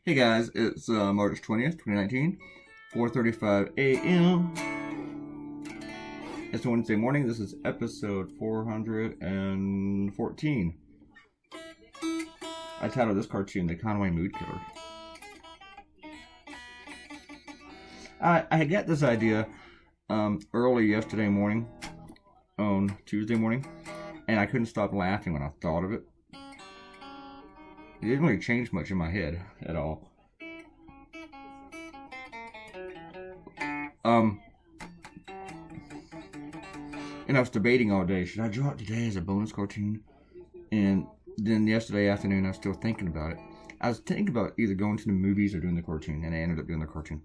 Hey guys, it's March 20th, 2019, 4:35 a.m. It's Wednesday morning. This is episode 414. I titled this cartoon The Conway Mood Killer. I got this idea early yesterday morning, on Tuesday morning, and I couldn't stop laughing when I thought of it. It didn't really change much in my head at all. And I was debating all day, should I draw it today as a bonus cartoon? And then yesterday afternoon, I was still thinking about it. I was thinking about either going to the movies or doing the cartoon, and I ended up doing the cartoon.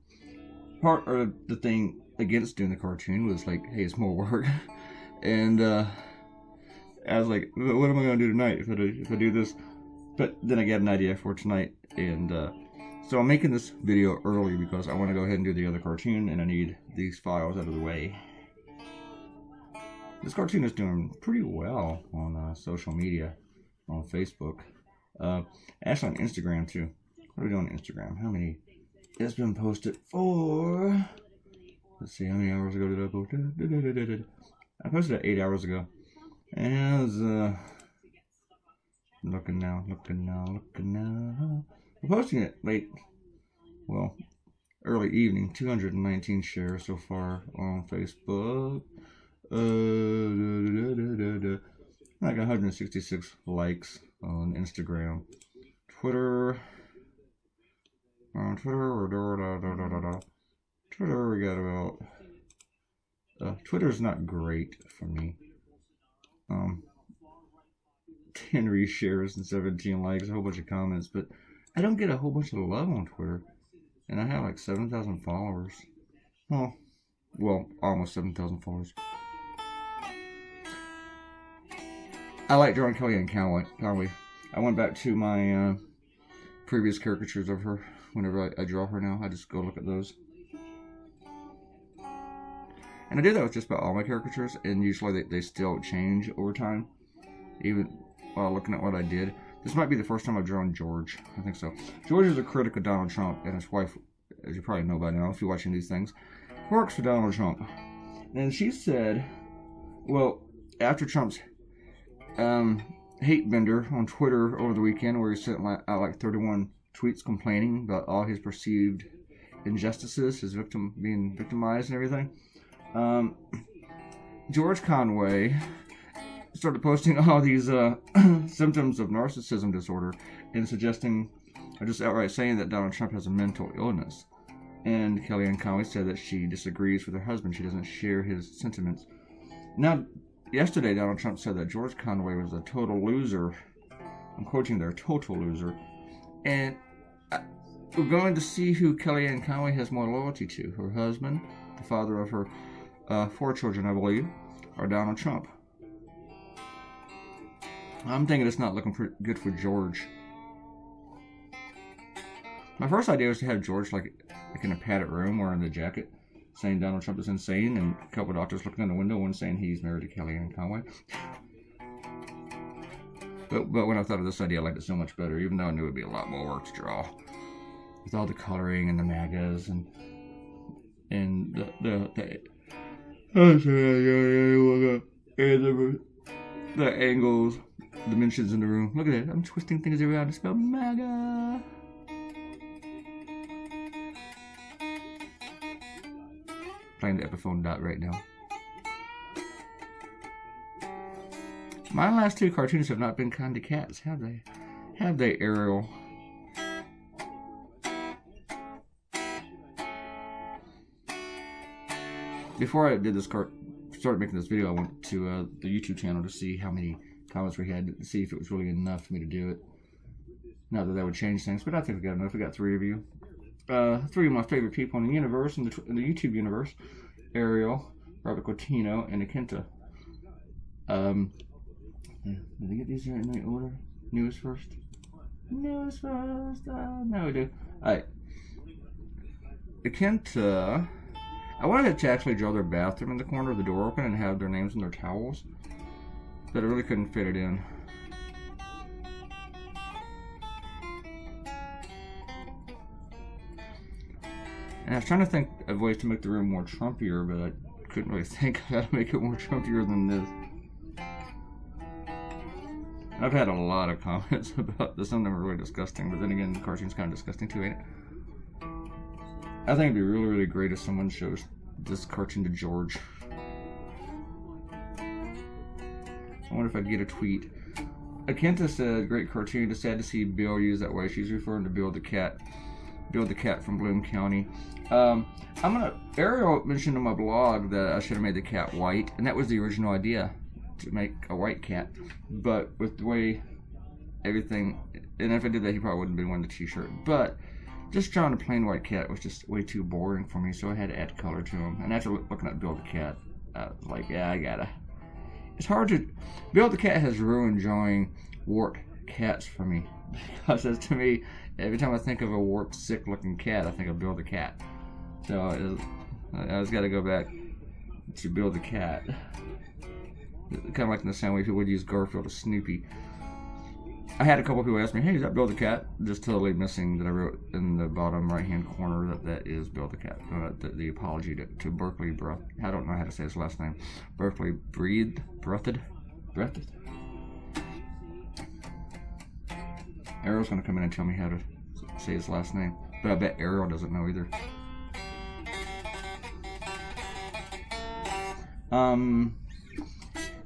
Part of the thing against doing the cartoon was like, hey, it's more work. And I was like, what am I going to do tonight if I do this? But then I got an idea for tonight, and so I'm making this video early because I want to go ahead and do the other cartoon, and I need these files out of the way. This cartoon is doing pretty well on social media, on Facebook, actually on Instagram too. What are we doing on Instagram? How many? It's been posted for, let's see, how many hours ago did I post it? I posted it 8 hours ago. And looking now. I'm posting it late, well, early evening. 219 shares so far on Facebook. Like 166 likes on Instagram. Twitter, we got about, Twitter's not great for me. 10 reshares and 17 likes, a whole bunch of comments, but I don't get a whole bunch of love on Twitter. And I have like 7,000 followers. Well, almost 7,000 followers. I like drawing Kellyanne Conway. I went back to my previous caricatures of her. Whenever I draw her now, I just go look at those. And I do that with just about all my caricatures, and usually they still change over time, even while looking at what I did. This might be the first time I've drawn George. I think so. George is a critic of Donald Trump, and his wife, as you probably know by now if you're watching these things, works for Donald Trump. And she said, well, after Trump's hate bender on Twitter over the weekend, where he sent out like 31 tweets complaining about all his perceived injustices, his being victimized and everything, George Conway started posting all these symptoms of narcissism disorder and suggesting, or just outright saying, that Donald Trump has a mental illness. And Kellyanne Conway said that she disagrees with her husband. She doesn't share his sentiments. Now, yesterday, Donald Trump said that George Conway was a total loser. I'm quoting there, total loser. And we're going to see who Kellyanne Conway has more loyalty to. Her husband, the father of her 4 children, I believe, or Donald Trump. I'm thinking it's not looking pretty good for George. My first idea was to have George like in a padded room wearing the jacket, saying Donald Trump is insane, and a couple of doctors looking in the window, one saying he's married to Kellyanne Conway. But when I thought of this idea, I liked it so much better, even though I knew it would be a lot more work to draw. With all the coloring and the MAGAs and the angles, dimensions in the room. Look at it. I'm twisting things around to spell MAGA. Playing the Epiphone dot right now. My last 2 cartoons have not been kind to cats, have they? Have they, Ariel? Before I did this started making this video, I went to the YouTube channel to see how many comments we had, to see if it was really enough for me to do it. Not that would change things, but I think we got enough. We got 3 of you. 3 of my favorite people in the universe, in the YouTube universe: Ariel, Robert Coutinho, and Akenta. Did I get these in the right order? Newest first? Newest first. No, we do. Alright. Akenta. I wanted to actually draw their bathroom in the corner of the door open and have their names and their towels, but I really couldn't fit it in. And I was trying to think of ways to make the room more Trumpier, but I couldn't really think of how to make it more Trumpier than this. I've had a lot of comments about this. Some of them are really disgusting, but then again, the cartoon's kind of disgusting too, ain't it? I think it'd be really, really great if someone shows this cartoon to George. I wonder if I'd get a tweet. Akenta said, great cartoon. It's sad to see Bill use that way. She's referring to Bill the cat. Bill the cat from Bloom County. Ariel mentioned in my blog that I should have made the cat white, and that was the original idea, to make a white cat. But with the way everything, and if I did that, he probably wouldn't have been wearing the t-shirt. But just drawing a plain white cat was just way too boring for me, so I had to add color to him. And after looking at Bill the cat, I was like, yeah, I gotta. It's hard to. Bill the cat has ruined drawing warped cats for me. Because as to me, every time I think of a warped, sick-looking cat, I think of Bill the cat. So I just got to go back to Bill the cat. Kind of like in the same way people would use Garfield or Snoopy. I had a couple people ask me, hey, is that Bill the cat? Just totally missing that I wrote in the bottom right-hand corner that is Bill the cat. The apology to Berkeley Breath. I don't know how to say his last name. Berkeley Breathed. Ariel's going to come in and tell me how to say his last name. But I bet Ariel doesn't know either.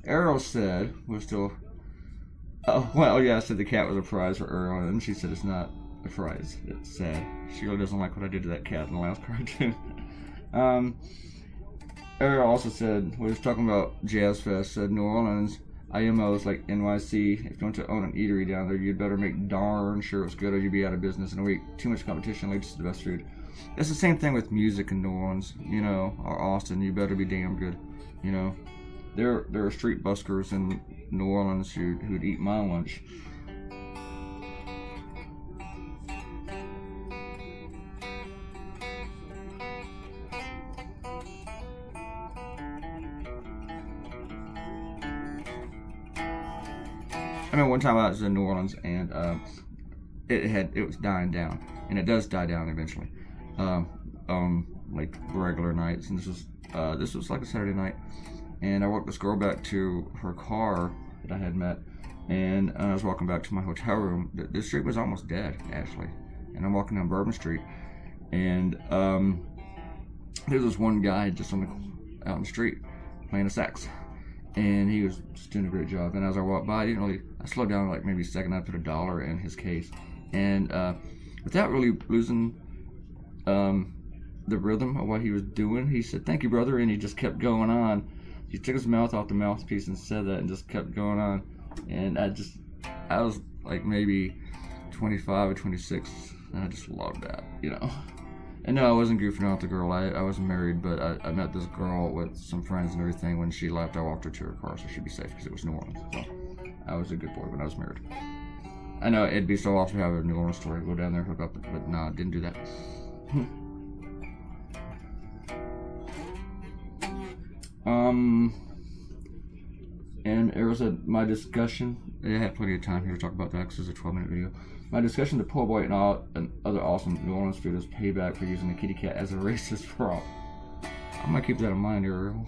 Ariel said, we're still... Oh, well, yeah, I said the cat was a prize for Ariel, and she said it's not a prize. It's sad. She really doesn't like what I did to that cat in the last cartoon. Ariel also said, we was talking about Jazz Fest, said New Orleans, IMO is like NYC. If you want to own an eatery down there, you'd better make darn sure it's good or you'd be out of business in a week. Too much competition leads to the best food. It's the same thing with music in New Orleans, you know, or Austin. You better be damn good, you know. There are street buskers in New Orleans who'd eat my lunch. I mean, one time I was in New Orleans and it was dying down, and it does die down eventually. Like regular nights, and this was like a Saturday night. And I walked this girl back to her car that I had met, and I was walking back to my hotel room. The street was almost dead, actually. And I'm walking down Bourbon Street, and there was this one guy just out in the street playing a sax, and he was just doing a great job. And as I walked by, I slowed down like maybe a second. I put $1 in his case, and without really losing the rhythm of what he was doing, he said, "Thank you, brother," and he just kept going on. He took his mouth off the mouthpiece and said that and just kept going on. And I was like maybe 25 or 26, and I just loved that, you know. And no, I wasn't goofing out with the girl. I was married, but I met this girl with some friends and everything. When she left, I walked her to her car so she'd be safe because it was New Orleans. So I was a good boy when I was married. I know it'd be so awesome to have a New Orleans story, go down there, hook up, but no, I didn't do that. And it was my discussion. I had plenty of time here to talk about that because it's a 12-minute video. My discussion to Po' Boy and other awesome New Orleans food is payback for using the kitty cat as a racist prop. I'm gonna keep that in mind, Ariel.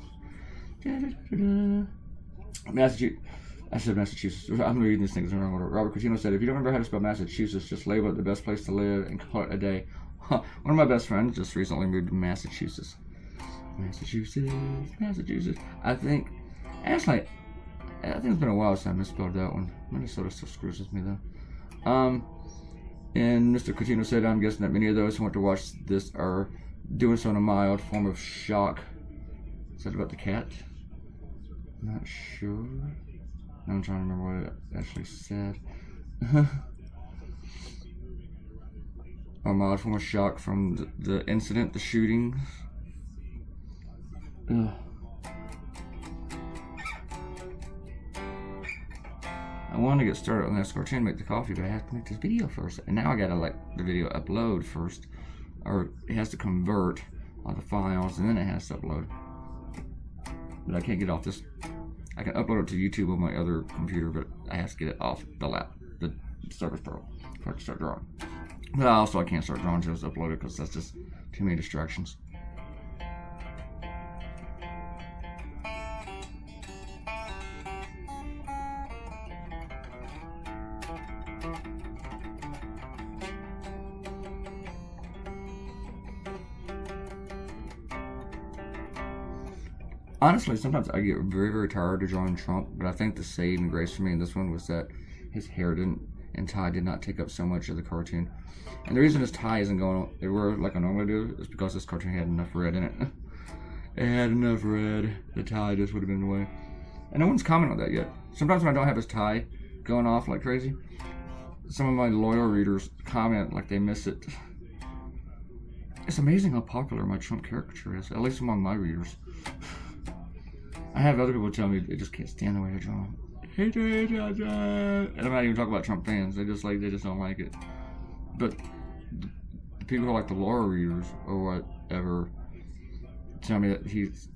Massachusetts. I'm reading these things in the wrong order. Robert Coutinho said, if you don't remember how to spell Massachusetts, just label it the best place to live and call it a day. One of my best friends just recently moved to Massachusetts. Massachusetts. I think it's been a while since I misspelled that one. Minnesota still screws with me though. And Mr. Coutinho said, I'm guessing that many of those who want to watch this are doing so in a mild form of shock. Is that about the cat? Not sure. I'm trying to remember what it actually said. A mild form of shock from the incident, the shooting. Ugh. I wanted to get started on this cartoon, make the coffee, but I have to make this video first. And now I gotta let the video upload first. Or it has to convert all the files and then it has to upload. But I can't get off this. I can upload it to YouTube on my other computer, but I have to get it off the Surface Pro before I can start drawing. But also, I can't start drawing shows uploaded because that's just too many distractions. Honestly, sometimes I get very, very tired of drawing Trump, but I think the saving grace for me in this one was that his hair and tie did not take up so much of the cartoon. And the reason his tie isn't going everywhere like I normally do is because this cartoon had enough red in it. It had enough red. The tie just would have been in the way. And no one's commented on that yet. Sometimes when I don't have his tie going off like crazy, some of my loyal readers comment like they miss it. It's amazing how popular my Trump caricature is, at least among my readers. I have other people tell me they just can't stand the way I draw him. And I'm not even talking about Trump fans. They just don't like it. But the people who are like the Laura readers or whatever tell me that he's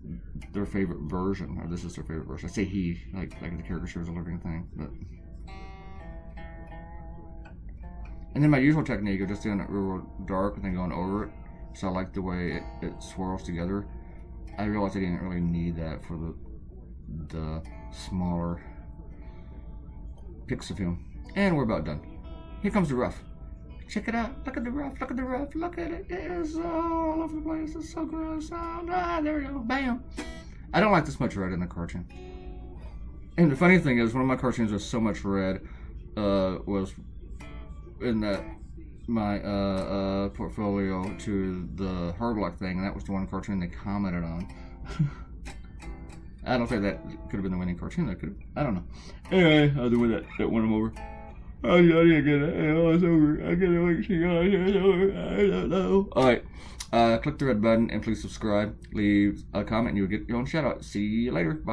their favorite version, or this is their favorite version. I say he, like the caricature is a living thing. But and then my usual technique of just doing it real dark and then going over it. So I like the way it swirls together. I realized I didn't really need that for the smaller pics of him. And we're about done. Here comes the rough. Check it out. Look at the rough. Look at the rough. Look at it. It's all over the place. It's so gross. Oh, there we go. Bam. I don't like this much red in the cartoon. And the funny thing is, one of my cartoons with so much red was in that my portfolio to the Hardlock thing, and that was the one cartoon they commented on. I don't think that could have been the winning cartoon. That could, I don't know. Anyway, I'll do with that won them over. I didn't get it. Oh, it's over. I get it. It's over. I don't know. All right. Click the red button and please subscribe. Leave a comment and you'll get your own shout out. See you later. Bye.